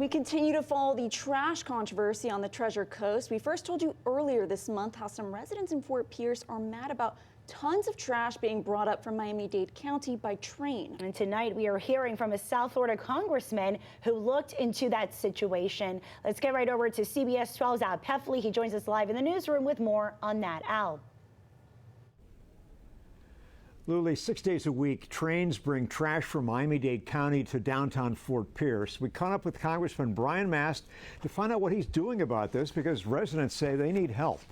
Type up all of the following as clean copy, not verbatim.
We continue to follow the trash controversy on the Treasure Coast. We first told you earlier this month how some residents in Fort Pierce are mad about tons of trash being brought up from Miami-Dade County by train. And tonight we are hearing from a South Florida Congressman who looked into that situation. Let's get right over to CBS 12's Al Peffley. He joins us live in the newsroom with more on that. Al. Luli, 6 days a week, trains bring trash from Miami-Dade County to downtown Fort Pierce. We caught up with Congressman Mast to find out what he's doing about this because residents say they need help.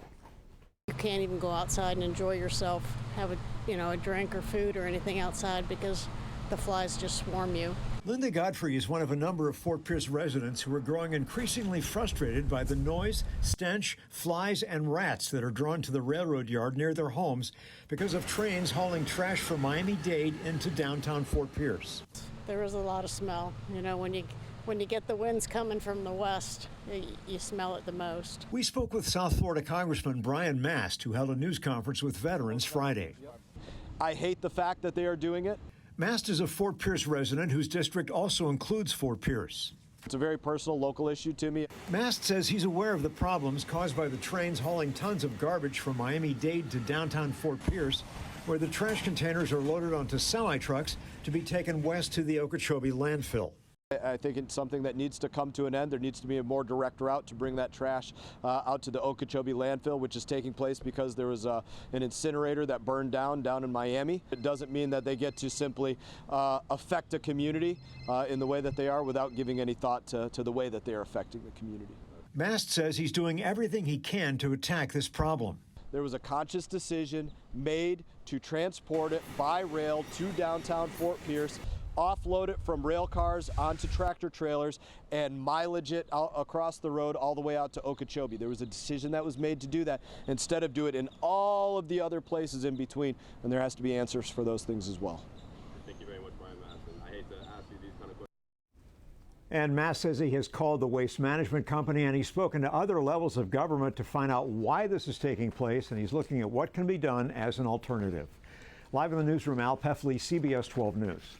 You can't even go outside and enjoy yourself, have a drink or food or anything outside because the flies just swarm you. Linda Godfrey is one of a number of Fort Pierce residents who are growing increasingly frustrated by the noise, stench, flies, and rats that are drawn to the railroad yard near their homes because of trains hauling trash from Miami-Dade into downtown Fort Pierce. There is a lot of smell. When you get the winds coming from the west, you smell it the most. We spoke with South Florida Congressman Mast, who held a news conference with veterans Friday. I hate the fact that they are doing it. Mast is a Fort Pierce resident whose district also includes Fort Pierce. It's a very personal local issue to me. Mast says he's aware of the problems caused by the trains hauling tons of garbage from Miami-Dade to downtown Fort Pierce, where the trash containers are loaded onto semi-trucks to be taken west to the Okeechobee landfill. I think it's something that needs to come to an end. There needs to be a more direct route to bring that trash out to the Okeechobee landfill, which is taking place because there was an incinerator that burned down in Miami. It doesn't mean that they get to simply affect a community in the way that they are without giving any thought to the way that they are affecting the community. Mast says he's doing everything he can to attack this problem. There was a conscious decision made to transport it by rail to downtown Fort Pierce, offload it from rail cars onto tractor trailers, and mileage it out across the road all the way out to Okeechobee. There was a decision that was made to do that instead of do it in all of the other places in between, and there has to be answers for those things as well. Thank you very much, Mast. And I hate to ask you these kind of questions. And Mast says he has called the Waste Management Company and he's spoken to other levels of government to find out why this is taking place, and he's looking at what can be done as an alternative. Live in the newsroom, Al Peffley, CBS 12 News.